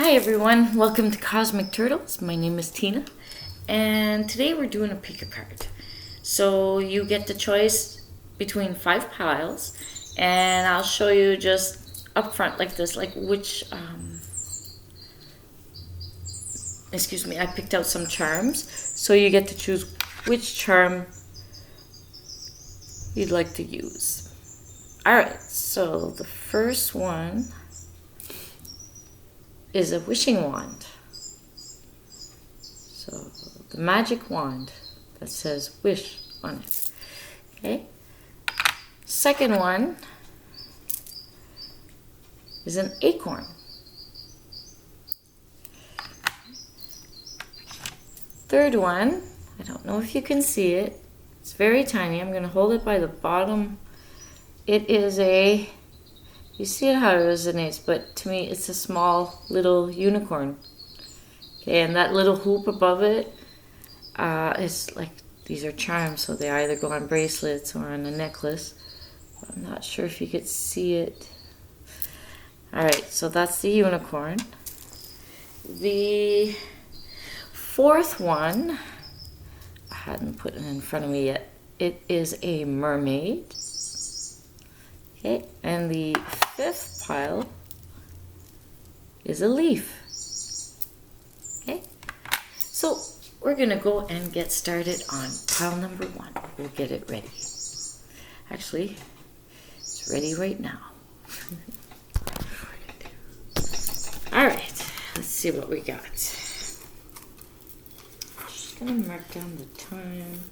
Hi everyone, welcome to Cosmic Turtles. My name is Tina, and today we're doing a pick a card. So you get the choice between 5 piles, and I'll show you just up front like this, like which, I picked out some charms, so you get to choose which charm you'd like to use. Alright, so the first one is a wishing wand. So the magic wand that says wish on it. Okay. Second one is an acorn. Third one, I don't know if you can see it. It's very tiny. I'm going to hold it by the bottom. It is a, you see how it resonates, but to me it's a small little unicorn. Okay, and that little hoop above it is like, these are charms, so they either go on bracelets or on a necklace. I'm not sure if you could see it. Alright, so that's the unicorn. The fourth one, I hadn't put it in front of me yet. It is a mermaid. Okay, and the fifth pile is a leaf. Okay, so we're gonna go and get started on pile number 1. We'll get it ready. Actually, it's ready right now. All right, let's see what we got. Just gonna mark down the time.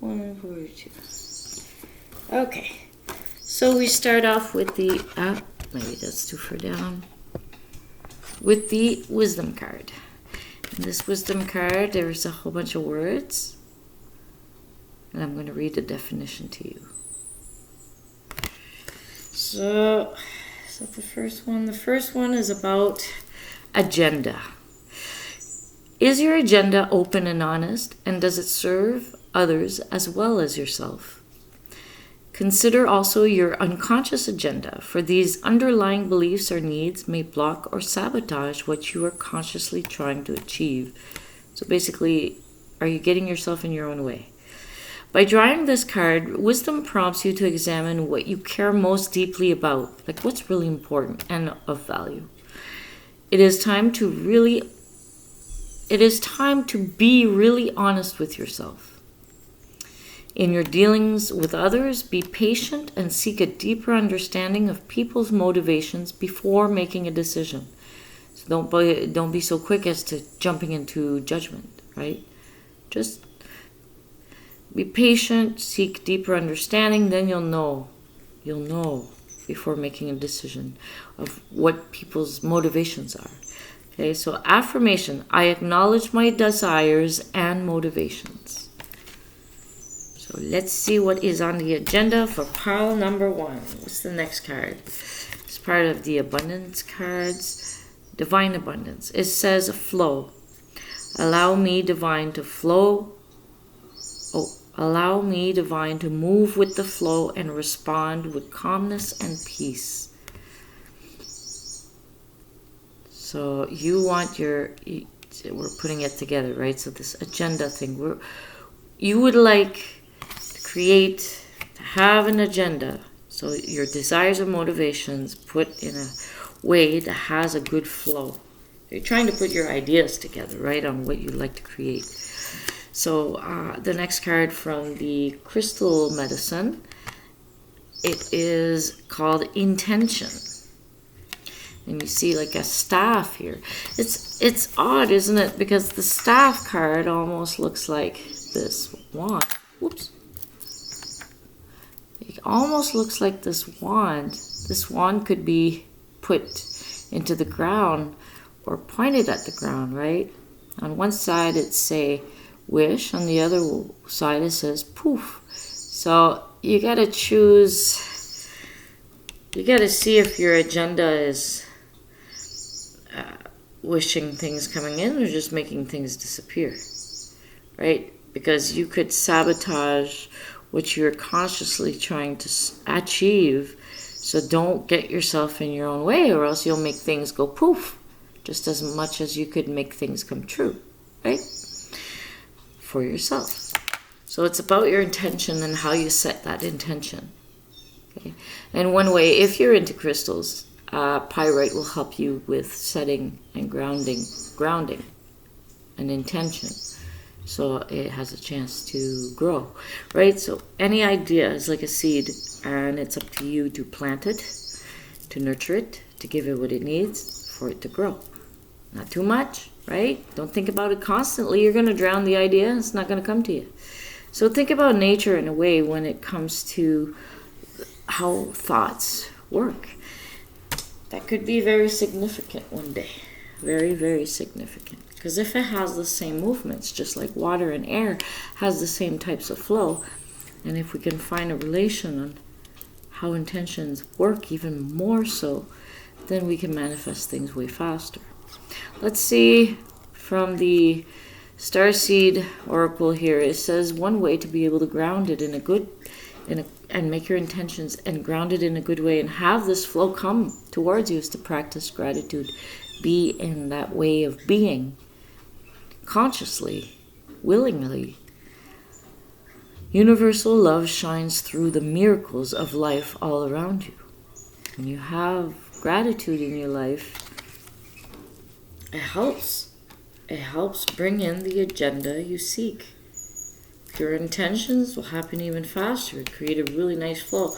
1:42. Okay. So we start off with the, maybe that's too far down, with the wisdom card. In this wisdom card, there's a whole bunch of words, and I'm going to read the definition to you. So, is that the first one? The first one is about agenda. Is your agenda open and honest, and does it serve others as well as yourself? Consider also your unconscious agenda, for these underlying beliefs or needs may block or sabotage what you are consciously trying to achieve. So basically, are you getting yourself in your own way? By drawing this card, wisdom prompts you to examine what you care most deeply about, like what's really important and of value. It is time to be really honest with yourself. In your dealings with others, be patient and seek a deeper understanding of people's motivations before making a decision. So don't be so quick as to jumping into judgment, right? Just be patient, seek deeper understanding, then you'll know before making a decision of what people's motivations are. Okay, so affirmation, I acknowledge my desires and motivations. So let's see what is on the agenda for pile number 1. What's the next card? It's part of the abundance cards. Divine abundance. It says flow. Allow me, divine, to flow. Allow me, divine, to move with the flow and respond with calmness and peace. So you want we're putting it together, right? So this agenda thing, you would like to have an agenda, so your desires and motivations put in a way that has a good flow. You're trying to put your ideas together, right, on what you'd like to create. So the next card from the crystal medicine, it is called intention. And you see like a staff here. It's odd, isn't it? Because the staff card almost looks like this wand. Whoops. It almost looks like this wand. This wand could be put into the ground or pointed at the ground, right? On one side it say wish, on the other side it says poof. So you gotta choose, you gotta see if your agenda is wishing things coming in or just making things disappear, right? Because you could sabotage what you're consciously trying to achieve. So don't get yourself in your own way, or else you'll make things go poof. just as much as you could make things come true, right? For yourself. So it's about your intention and how you set that intention. Okay? And one way, if you're into crystals, pyrite will help you with setting and grounding an intention, so it has a chance to grow, right? So any idea is like a seed, and it's up to you to plant it, to nurture it, to give it what it needs for it to grow. Not too much, right? Don't think about it constantly. You're going to drown the idea, and it's not going to come to you. So think about nature in a way when it comes to how thoughts work. That could be very significant one day. Very, very significant. Because if it has the same movements, just like water and air has the same types of flow, and if we can find a relation on how intentions work even more so, then we can manifest things way faster. Let's see from the Starseed Oracle here. It says one way to be able to ground it and make your intentions and ground it in a good way and have this flow come towards you is to practice gratitude. Be in that way of being consciously, willingly. Universal love shines through the miracles of life all around you. When you have gratitude in your life, it helps. It helps bring in the agenda you seek. Your intentions will happen even faster and create a really nice flow.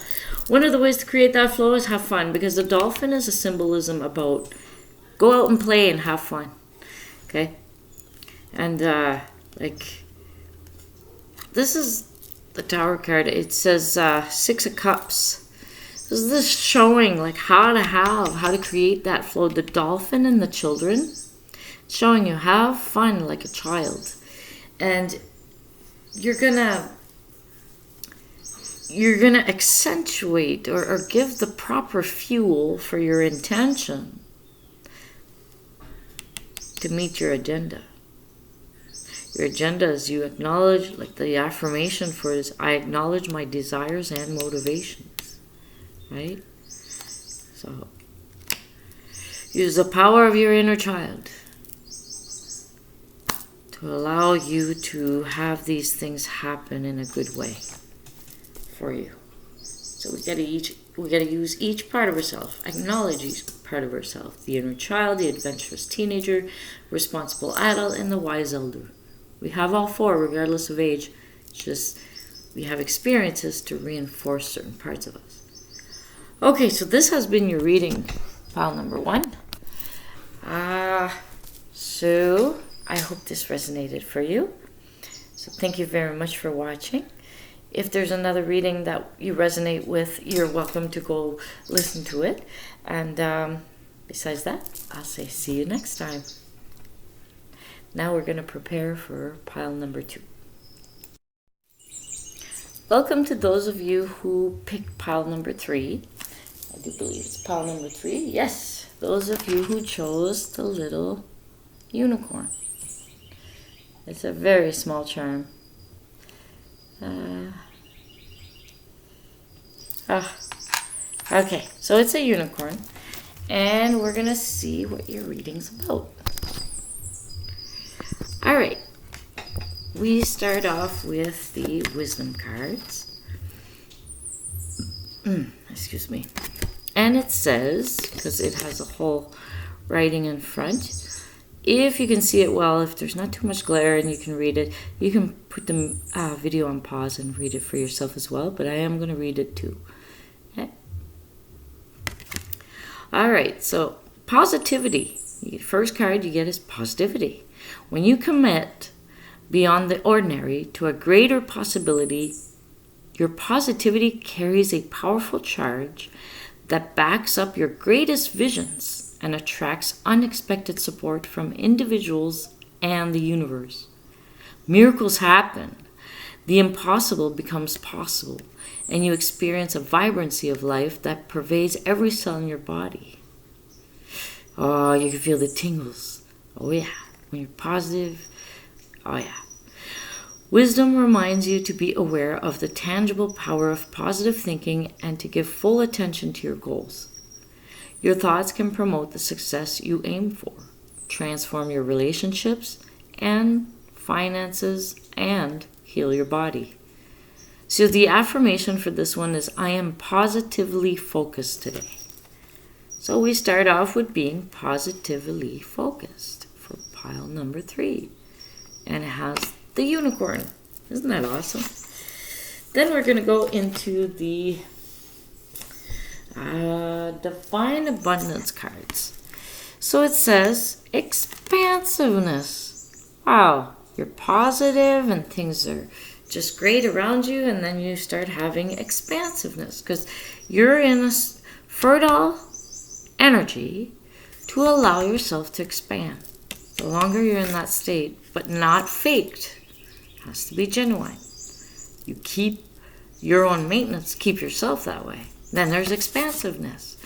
One of the ways to create that flow is have fun, because the dolphin is a symbolism about go out and play and have fun. Okay? And this is the Tower card. It says 6 of Cups. This is this showing like how to create that flow. The dolphin and the children, showing you have fun like a child, and you're gonna accentuate or give the proper fuel for your intention to meet your agenda. Your agenda is you acknowledge, like the affirmation for it is, I acknowledge my desires and motivations, right? So use the power of your inner child to allow you to have these things happen in a good way for you. So we gotta use each part of ourselves, acknowledge each part of ourselves: the inner child, the adventurous teenager, responsible adult, and the wise elder. We have all four, regardless of age. It's just we have experiences to reinforce certain parts of us. Okay, so this has been your reading, pile number 1. So I hope this resonated for you. So thank you very much for watching. If there's another reading that you resonate with, you're welcome to go listen to it. And besides that, I'll say see you next time. Now we're going to prepare for pile number 2. Welcome to those of you who picked pile number 3. I do believe it's pile number 3. Yes, those of you who chose the little unicorn. It's a very small charm. Okay, so it's a unicorn, and we're gonna see what your reading's about. All right, we start off with the wisdom cards. Excuse me. And it says, because it has a whole writing in front, if you can see it well, if there's not too much glare and you can read it, you can put the video on pause and read it for yourself as well, but I am going to read it too. Okay. All right, so positivity. The first card you get is positivity. When you commit beyond the ordinary to a greater possibility, your positivity carries a powerful charge that backs up your greatest visions and attracts unexpected support from individuals and the universe. Miracles happen. The impossible becomes possible, and you experience a vibrancy of life that pervades every cell in your body. Oh, you can feel the tingles. Oh yeah, when you're positive. Oh yeah. Wisdom reminds you to be aware of the tangible power of positive thinking and to give full attention to your goals. Your thoughts can promote the success you aim for. transform your relationships and finances, and heal your body. So the affirmation for this one is, I am positively focused today. So we start off with being positively focused for pile number 3. And it has the unicorn. Isn't that awesome? Then we're going to go into the Divine Abundance cards. So it says expansiveness. Wow, you're positive and things are just great around you, and then you start having expansiveness because you're in a fertile energy to allow yourself to expand. The longer you're in that state, but not faked, it has to be genuine. You keep your own maintenance, keep yourself that way. Then there's expansiveness.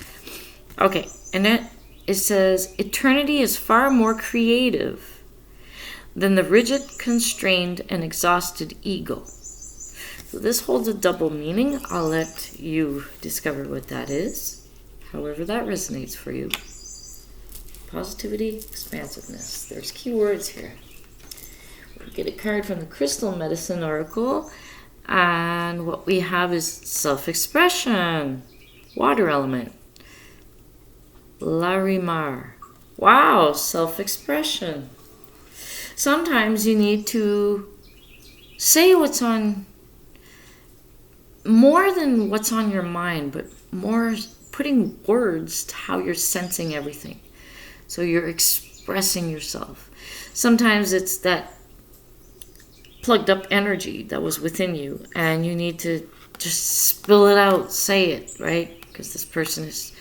Okay, and then it says eternity is far more creative than the rigid, constrained, and exhausted ego. So this holds a double meaning. I'll let you discover what that is, however that resonates for you. Positivity, expansiveness. There's keywords here. We'll get a card from the Crystal Medicine Oracle, and what we have is self-expression, water element, Larimar. Wow, self-expression. Sometimes you need to say what's on, more than what's on your mind, but more putting words to how you're sensing everything. So you're expressing yourself. Sometimes it's that plugged up energy that was within you, and you need to just spill it out, say it, right? Because this person is...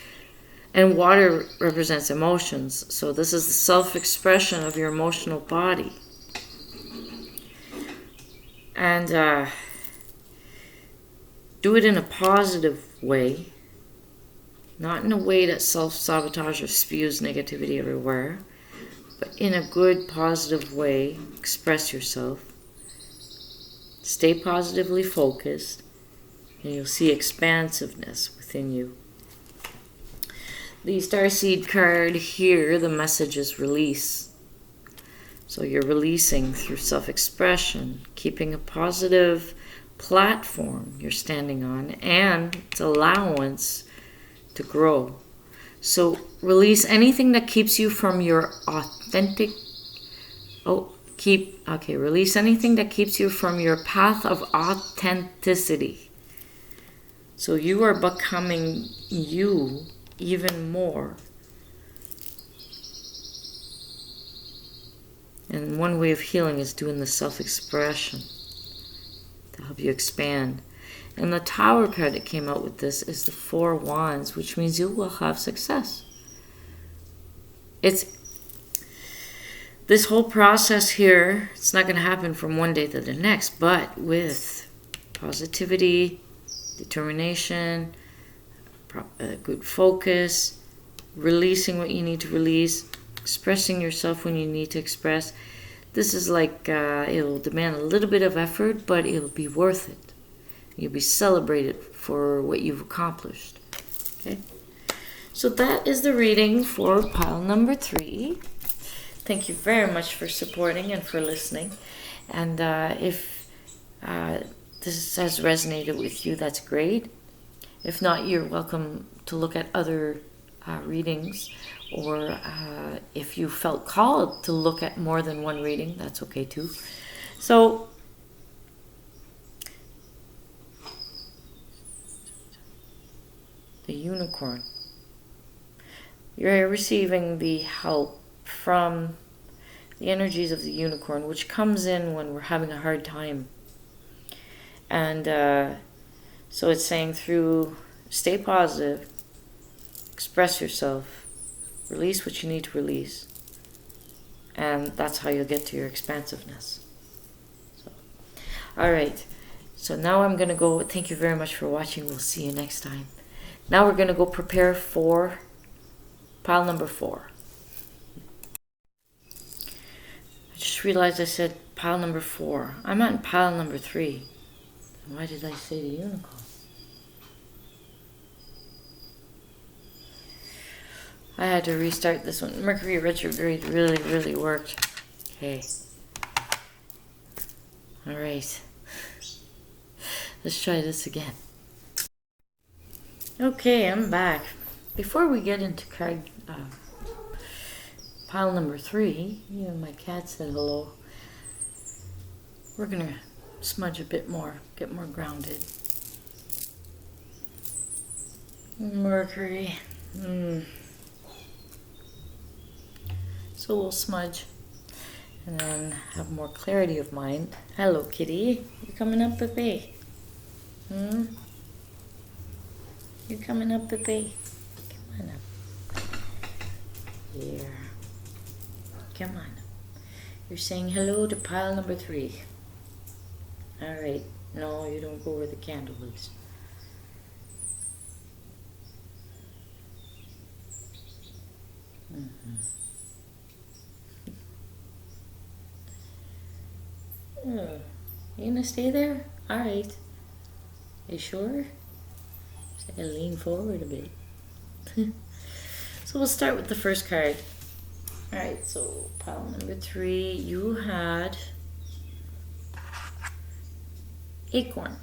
And water represents emotions. So this is the self-expression of your emotional body. And do it in a positive way. Not in a way that self-sabotage or spews negativity everywhere. But in a good, positive way. Express yourself. Stay positively focused. And you'll see expansiveness within you. The Starseed card here, the message is release. So you're releasing through self-expression, keeping a positive platform you're standing on, and it's allowance to grow. So release anything that keeps you from your authentic... release anything that keeps you from your path of authenticity. So you are becoming you even more. And one way of healing is doing the self-expression to help you expand. And the Tower card that came out with this is the 4 Wands, which means you will have success. It's this whole process here, it's not going to happen from one day to the next, but with positivity, determination, good focus, releasing what you need to release, expressing yourself when you need to express. This is like, it'll demand a little bit of effort, but it'll be worth it. You'll be celebrated for what you've accomplished. Okay? So that is the reading for pile number 3. Thank you very much for supporting and for listening. And if this has resonated with you, that's great. If not, you're welcome to look at other readings, or if you felt called to look at more than one reading, that's okay too. So, the unicorn. You're receiving the help from the energies of the unicorn, which comes in when we're having a hard time. And so it's saying through stay positive, express yourself, release what you need to release, and that's how you'll get to your expansiveness. So, all right, so now I'm going to go. Thank you very much for watching. We'll see you next time. Now we're going to go prepare for pile number 4. I just realized I said pile number 4. I'm on pile number 3. Why did I say the unicorn? I had to restart this one. Mercury retrograde really worked. Okay. All right. Let's try this again. Okay, I'm back. Before we get into card pile number 3, even my cat said hello. We're gonna smudge a bit more, get more grounded. Mercury. So we'll smudge and then have more clarity of mind. Hello, kitty. You coming up, Pepe? You coming up, Pepe? Come on up. Here. Come on. You're saying hello to pile number 3. Alright. No, you don't go where the candle is. Oh, you gonna stay there? Alright. You sure? Just gotta lean forward a bit. So we'll start with the first card. Alright, so pile number 3, you had Acorn.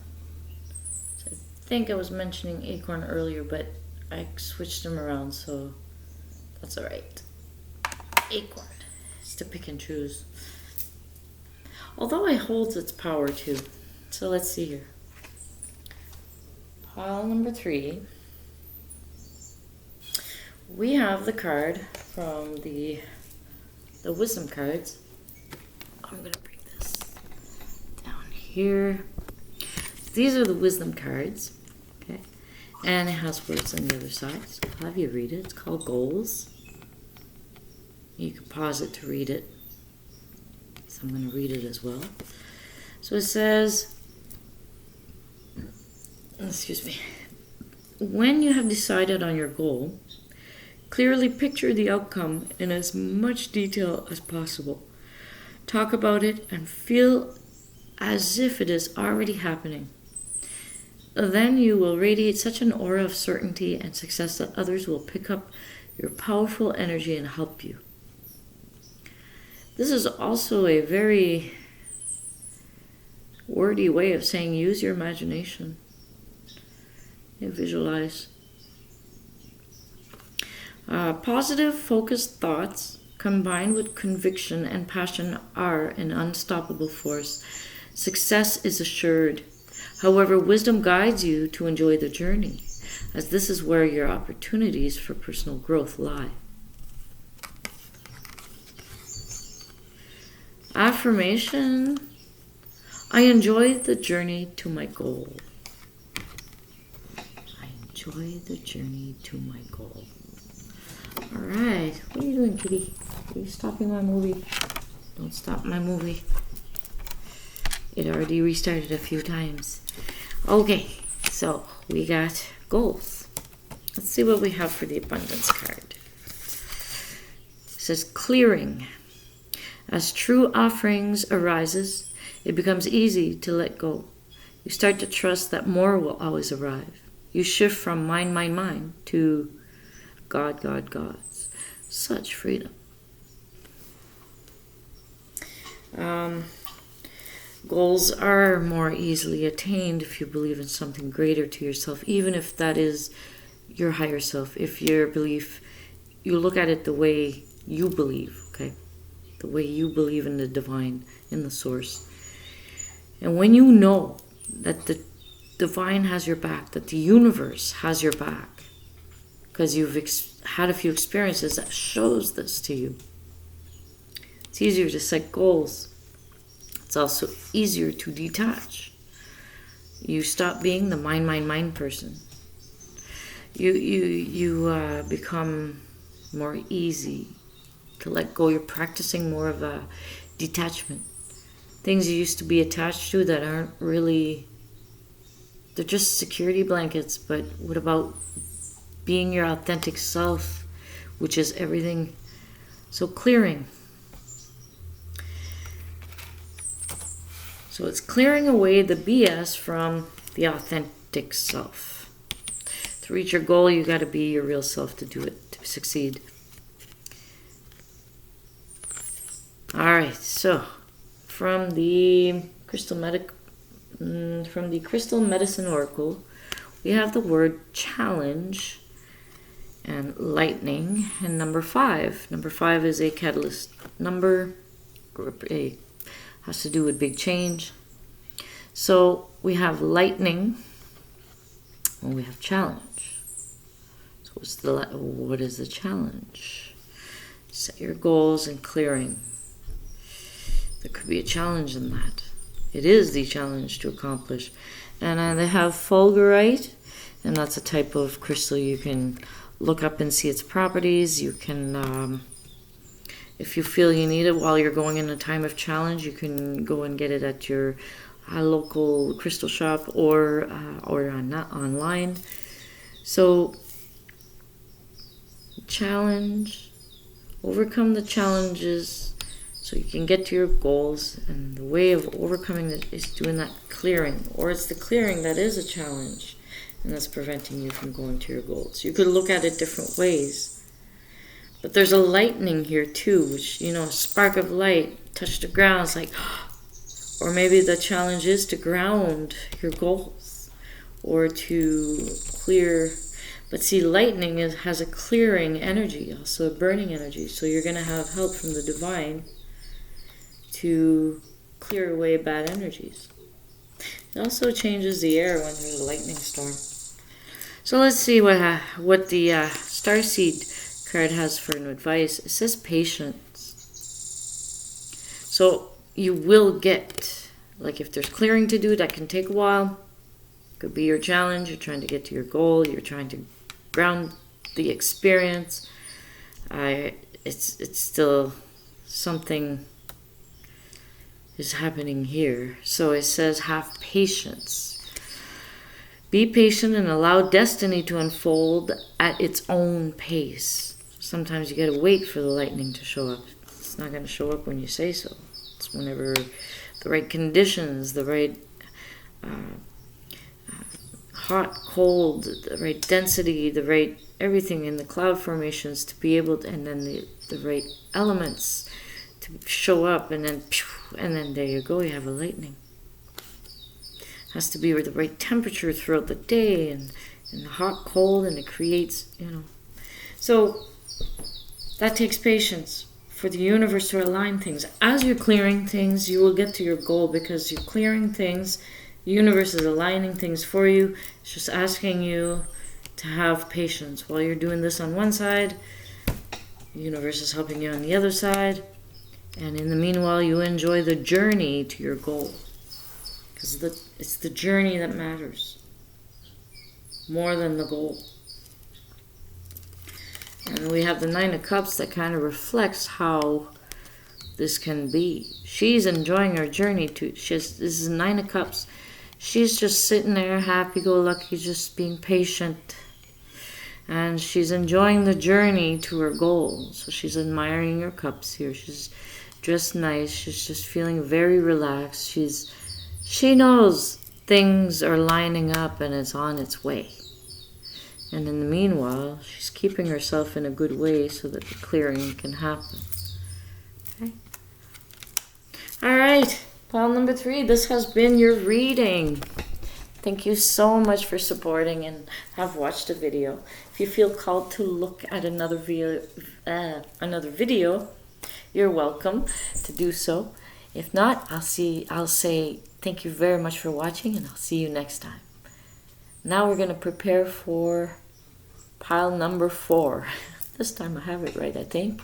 So I think I was mentioning Acorn earlier, but I switched them around, so that's alright. Acorn. It's to pick and choose. Although it holds its power too. So let's see here. Pile number 3. We have the card from the wisdom cards. I'm going to bring this down here. These are the wisdom cards. Okay. And it has words on the other side. So I'll have you read it. It's called goals. You can pause it to read it. So I'm going to read it as well. So it says, excuse me, when you have decided on your goal, clearly picture the outcome in as much detail as possible. Talk about it and feel as if it is already happening. Then you will radiate such an aura of certainty and success that others will pick up your powerful energy and help you. This is also a very wordy way of saying use your imagination and visualize. Positive, focused thoughts combined with conviction and passion are an unstoppable force. Success is assured. However, wisdom guides you to enjoy the journey, as this is where your opportunities for personal growth lie. Affirmation: I enjoy the journey to my goal. I enjoy the journey to my goal. Alright, what are you doing, kitty? Are you stopping my movie? Don't stop my movie. It already restarted a few times. Okay, so we got goals. Let's see what we have for the abundance card. It says clearing. As true offerings arises, it becomes easy to let go. You start to trust that more will always arrive. You shift from mine to God, God's. Such freedom. Goals are more easily attained if you believe in something greater to yourself, even if that is your higher self. If your belief, you look at it the way you believe, okay? The way you believe in the divine, in the source. And when you know that the divine has your back, that the universe has your back, because you've had a few experiences that shows this to you, it's easier to set goals. It's also easier to detach. You stop being the mine person. You become more easy to let go. You're practicing more of a detachment. Things you used to be attached to that aren't really, they're just security blankets. But what about being your authentic self, which is everything? So clearing. So it's clearing away the BS from the authentic self. To reach your goal, you got to be your real self to do it, to succeed. All right, so from the Crystal Medicine Oracle, we have the word challenge and lightning, and number 5. Number 5 is a catalyst number. Has to do with big change. So we have lightning and we have challenge. So what is the challenge? Set your goals and clearing. There could be a challenge in that. It is the challenge to accomplish. And they have fulgurite, and that's a type of crystal you can look up and see its properties. You can, if you feel you need it while you're going in a time of challenge, you can go and get it at your local crystal shop or online. So, challenge, overcome the challenges so you can get to your goals. And the way of overcoming it is doing that clearing, or it's the clearing that is a challenge, and that's preventing you from going to your goals. You could look at it different ways. But there's a lightning here too, which, a spark of light touched the ground. It's like, or maybe the challenge is to ground your goals or to clear. But see, lightning has a clearing energy, also a burning energy. So you're going to have help from the divine to clear away bad energies. It also changes the air when there's a lightning storm. So let's see what the Starseed card has for an advice. It says patience. So you will get, like if there's clearing to do, that can take a while. Could be your challenge. You're trying to get to your goal. You're trying to ground the experience. It's still something is happening here. So it says have patience. Be patient and allow destiny to unfold at its own pace. Sometimes you got to wait for the lightning to show up. It's not going to show up when you say so. It's whenever the right conditions, the right hot, cold, the right density, the right everything in the cloud formations to be able to, and then the right elements to show up, and then there you go, you have a lightning. Has to be with the right temperature throughout the day, and the hot, cold, and it creates, So that takes patience for the universe to align things. As you're clearing things, you will get to your goal because you're clearing things. The universe is aligning things for you. It's just asking you to have patience. While you're doing this on one side, the universe is helping you on the other side. And in the meanwhile, you enjoy the journey to your goal. Because it's the journey that matters more than the goal. And we have the Nine of Cups that kind of reflects how this can be. She's enjoying her journey this is Nine of Cups. She's just sitting there, happy-go-lucky, just being patient. And she's enjoying the journey to her goal. So she's admiring her cups here. She's dressed nice. She's just feeling very relaxed. She knows things are lining up and it's on its way. And in the meanwhile, she's keeping herself in a good way so that the clearing can happen. Okay. All right, pile number 3. This has been your reading. Thank you so much for supporting and have watched the video. If you feel called to look at another video, you're welcome to do so. If not, I'll say thank you very much for watching, and I'll see you next time. Now we're going to prepare for pile number 4. This time I have it right, I think.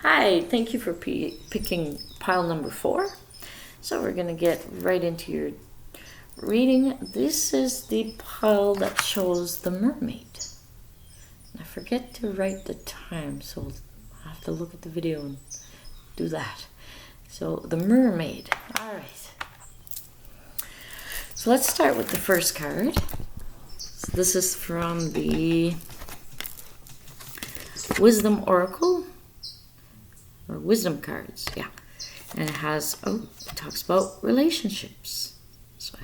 Hi, thank you for picking pile number 4. So we're going to get right into your reading. This is the pile that shows the mermaid. I forget to write the time, so I'll have to look at the video and do that. So the mermaid. All right. So let's start with the first card. So this is from the Wisdom Oracle, or Wisdom cards, yeah. And it has, it talks about relationships. So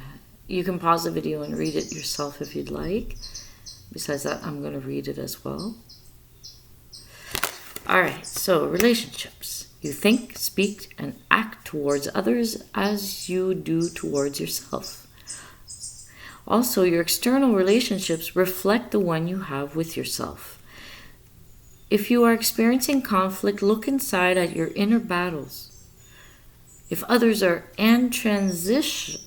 You can pause the video and read it yourself if you'd like. Besides that, I'm going to read it as well. Alright, so relationships. You think, speak, and act towards others as you do towards yourself. Also, your external relationships reflect the one you have with yourself. If you are experiencing conflict, look inside at your inner battles. If others are intransigent,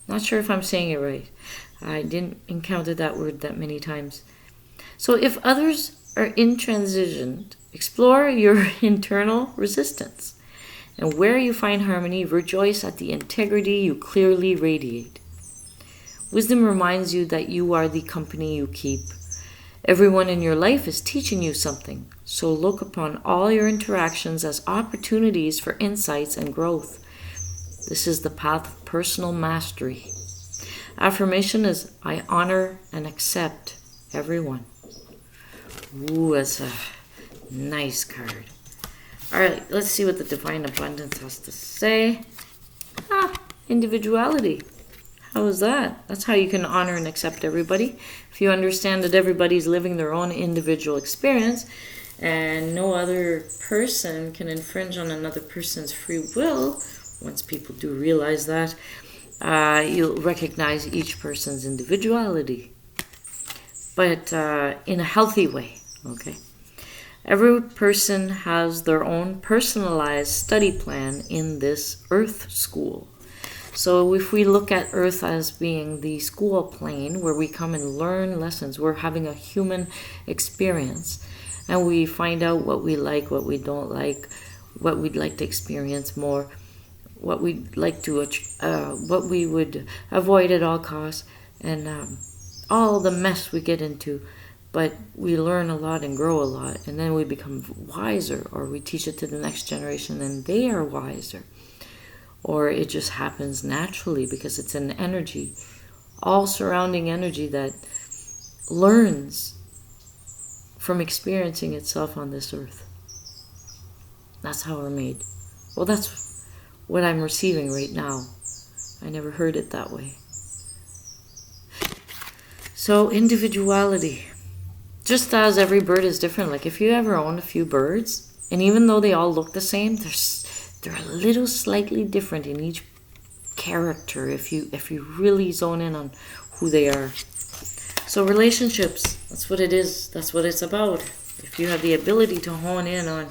not sure if I'm saying it right. I didn't encounter that word that many times. So if others are intransigent, explore your internal resistance. And where you find harmony, rejoice at the integrity you clearly radiate. Wisdom reminds you that you are the company you keep. Everyone in your life is teaching you something, so look upon all your interactions as opportunities for insights and growth. This is the path of personal mastery. Affirmation is, I honor and accept everyone. Ooh, that's a nice card. Alright, let's see what the Divine Abundance has to say. Individuality. How is that? That's how you can honor and accept everybody. If you understand that everybody's living their own individual experience and no other person can infringe on another person's free will, once people do realize that, you'll recognize each person's individuality. But in a healthy way, okay? Every person has their own personalized study plan in this Earth school. So if we look at Earth as being the school plane where we come and learn lessons, we're having a human experience. And we find out what we like, what we don't like, what we'd like to experience more, what we'd like to, what we would avoid at all costs, and all the mess we get into. But we learn a lot and grow a lot, and then we become wiser, or we teach it to the next generation and they are wiser. Or it just happens naturally because it's an energy, all surrounding energy that learns from experiencing itself on this earth. That's how we're made. Well, that's what I'm receiving right now. I never heard it that way. So individuality. Just as every bird is different, like if you ever own a few birds, and even though they all look the same, they're a little slightly different in each character if you really zone in on who they are. So relationships, that's what it is. That's what it's about. If you have the ability to hone in on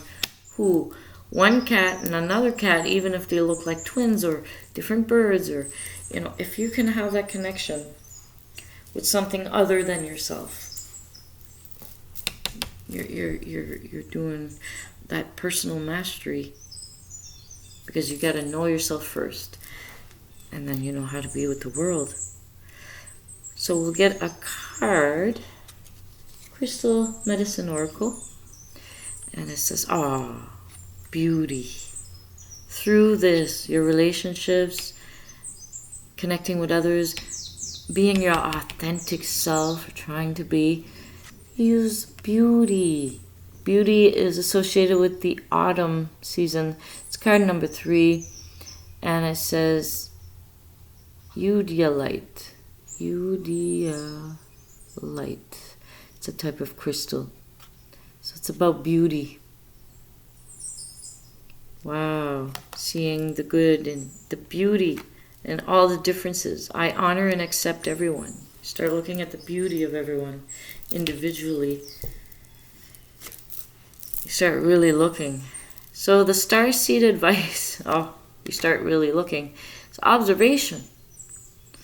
who one cat and another cat, even if they look like twins or different birds, or if you can have that connection with something other than yourself, you're doing that personal mastery. Because you got to know yourself first. And then you know how to be with the world. So we'll get a card. Crystal Medicine Oracle. And it says, beauty. Through this, your relationships, connecting with others, being your authentic self, trying to be, use beauty. Beauty is associated with the autumn season. It's card number 3, and it says Eudialite. Eudialite. It's a type of crystal. So it's about beauty. Wow. Seeing the good and the beauty and all the differences. I honor and accept everyone. Start looking at the beauty of everyone individually. You start really looking. So the star seed advice, you start really looking. It's observation. You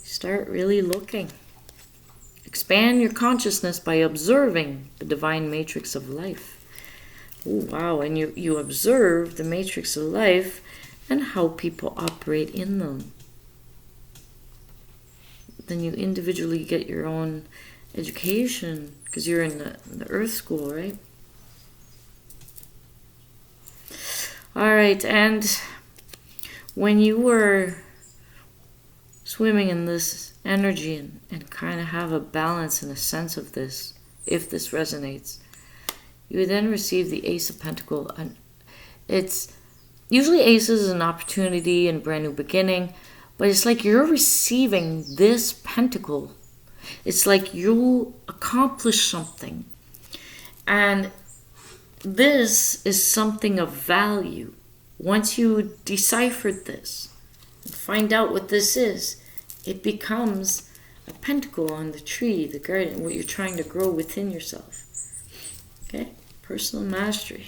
start really looking. Expand your consciousness by observing the divine matrix of life. Ooh, wow, and you observe the matrix of life and how people operate in them. Then you individually get your own education because you're in the Earth School, right? All right, and when you were swimming in this energy and kind of have a balance and a sense of this, if this resonates, you then receive the Ace of Pentacles. And it's usually aces is an opportunity and brand new beginning, but it's like you're receiving this pentacle. It's like you accomplish something. And this is something of value. Once you deciphered this and find out what this is, it becomes a pentacle on the tree, the garden, what you're trying to grow within yourself. Okay? Personal mastery.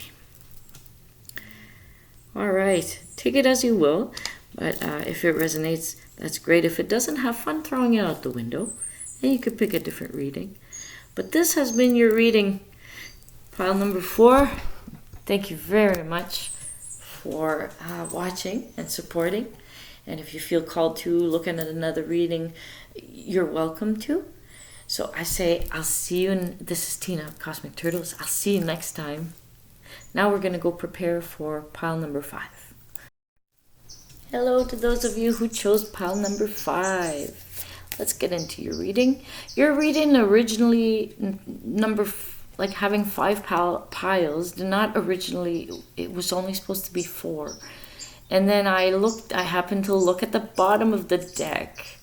All right. Take it as you will. But if it resonates, that's great. If it doesn't, have fun throwing it out the window. And you could pick a different reading. But this has been your reading. Pile number 4. Thank you very much for watching and supporting. And if you feel called to looking at another reading, you're welcome to. So I say, I'll see you. This is Tina, Cosmic Turtles. I'll see you next time. Now we're going to go prepare for pile number 5. Hello to those of you who chose pile number 5. Let's get into your reading. Your reading originally, like having 5 piles, did not originally, it was only supposed to be 4. And then I happened to look at the bottom of the deck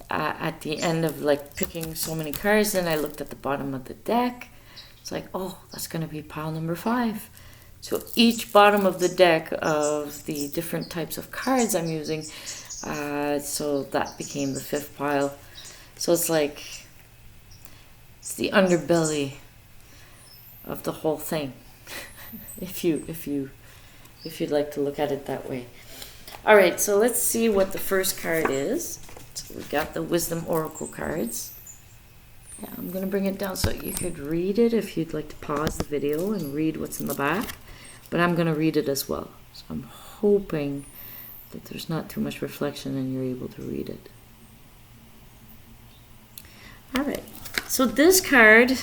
at the end of like picking so many cards. And I looked at the bottom of the deck. It's like, oh, that's going to be pile number 5. So each bottom of the deck of the different types of cards I'm using, so that became the 5th pile. So it's like, it's the underbelly of the whole thing, if you'd like to look at it that way. All right, so let's see what the first card is. So we've got the Wisdom Oracle cards. Yeah, I'm going to bring it down so you could read it if you'd like to pause the video and read what's in the back. But I'm going to read it as well. So I'm hoping that there's not too much reflection and you're able to read it. All right. So this card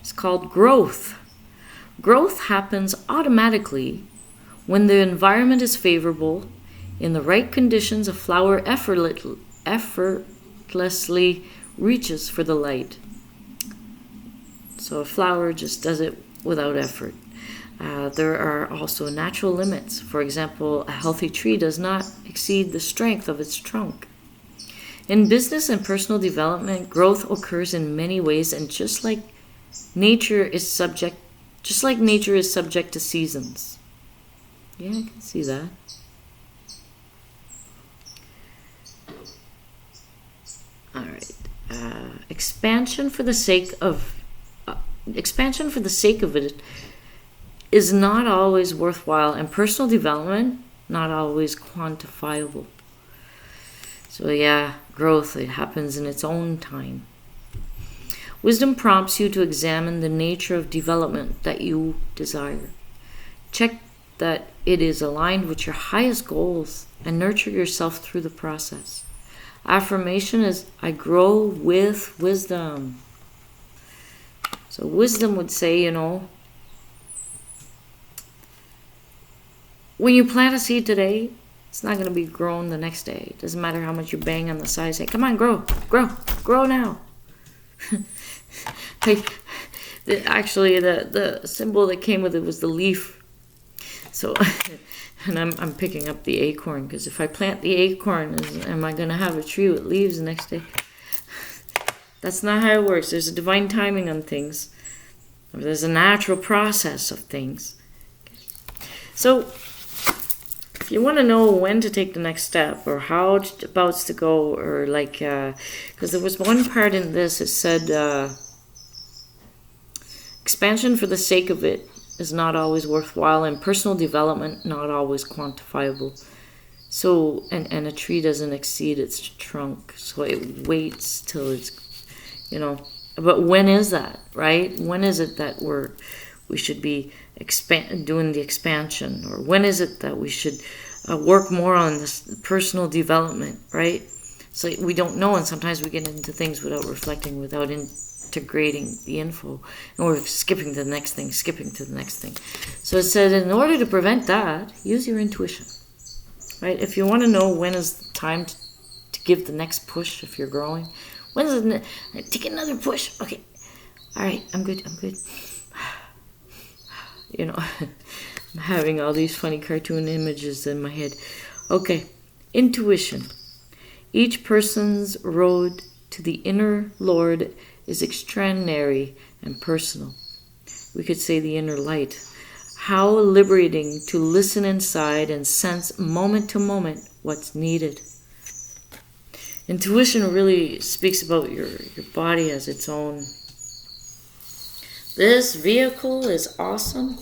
is called Growth. Growth happens automatically when the environment is favorable. In the right conditions, a flower effortlessly reaches for the light. So a flower just does it without effort. There are also natural limits. For example, a healthy tree does not exceed the strength of its trunk. In business and personal development, growth occurs in many ways, and just like nature is subject to seasons. Yeah, I can see that. All right. Expansion for the sake of it is not always worthwhile, and personal development not always quantifiable. So yeah, growth, it happens in its own time. Wisdom prompts you to examine the nature of development that you desire. Check that it is aligned with your highest goals and nurture yourself through the process. Affirmation is, I grow with wisdom. So wisdom would say, when you plant a seed today, it's not going to be grown the next day. It doesn't matter how much you bang on the side. Say, come on, grow now. Actually, the symbol that came with it was the leaf. So, and I'm picking up the acorn, because if I plant the acorn, am I going to have a tree with leaves the next day? That's not how it works. There's a divine timing on things. There's a natural process of things. So, if you want to know when to take the next step, or how it's about to go, or like, because there was one part in this, it said, expansion for the sake of it is not always worthwhile, and personal development not always quantifiable. So, and a tree doesn't exceed its trunk, so it waits till it's, but when is that, right? When is it that we should be doing the expansion, or when is it that we should work more on this personal development, right? So we don't know, and sometimes we get into things without reflecting, without integrating the info, and we're skipping to the next thing. So it said, in order to prevent that, use your intuition, right? If you want to know when is the time to give the next push, if you're growing, when is it? Take another push. Okay, all right, I'm good. I'm having all these funny cartoon images in my head. Okay, intuition. Each person's road to the inner Lord is extraordinary and personal. We could say the inner light. How liberating to listen inside and sense moment to moment what's needed. Intuition really speaks about your body as its own. This vehicle is awesome.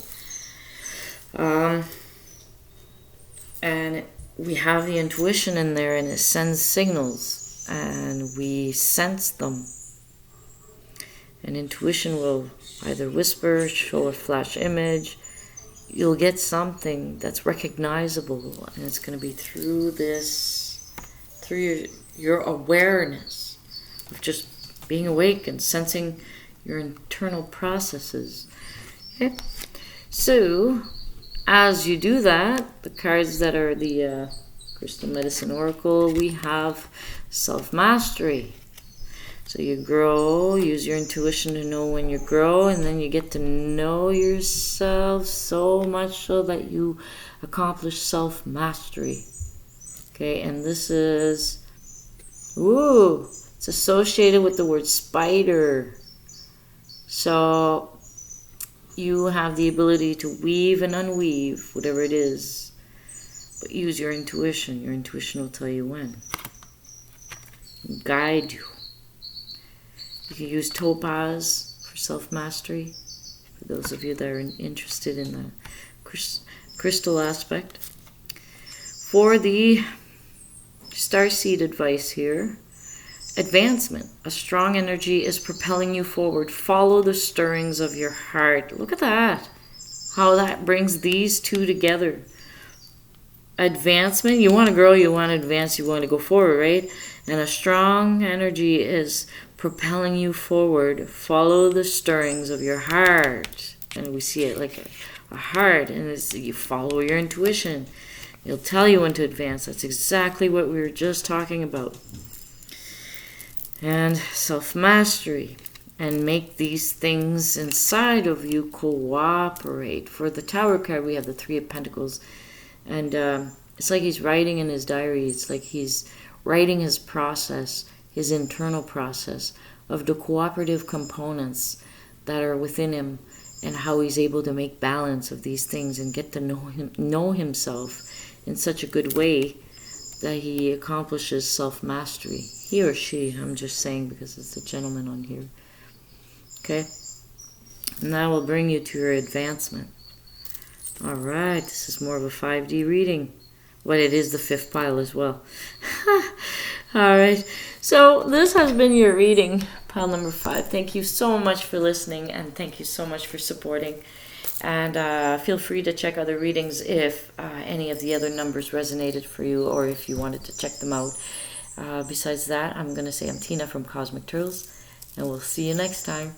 And we have the intuition in there, and it sends signals and we sense them. And intuition will either whisper, show a flash image. You'll get something that's recognizable, and it's going to be through your awareness of just being awake and sensing your internal processes. Okay? So, as you do that, the cards that are the Crystal Medicine Oracle, we have self-mastery. So you grow, use your intuition to know when you grow, and then you get to know yourself so much so that you accomplish self-mastery. Okay, and this is, it's associated with the word spider. So you have the ability to weave and unweave, whatever it is, but use your intuition. Your intuition will tell you when. Guide you. You can use topaz for self-mastery, for those of you that are interested in the crystal aspect. For the starseed advice here, advancement. A strong energy is propelling you forward. Follow the stirrings of your heart. Look at that. How that brings these two together. Advancement. You want to grow, you want to advance, you want to go forward, right? And a strong energy is propelling you forward. Follow the stirrings of your heart. And we see it like a heart. And you follow your intuition. It'll tell you when to advance. That's exactly what we were just talking about. And self-mastery. And make these things inside of you cooperate. For the Tower card, we have the Three of Pentacles. And it's like he's writing in his diary. It's like he's writing his process, his internal process of the cooperative components that are within him, and how he's able to make balance of these things and get to know himself in such a good way that he accomplishes self-mastery. He or she, I'm just saying because it's the gentleman on here. Okay? And that will bring you to your advancement. Alright, this is more of a 5D reading. But it is the fifth pile as well. Alright, so this has been your reading, pile number 5. Thank you so much for listening, and thank you so much for supporting. And feel free to check other readings if any of the other numbers resonated for you, or if you wanted to check them out. Besides that, I'm going to say I'm Tina from Cosmic Turtles, and we'll see you next time.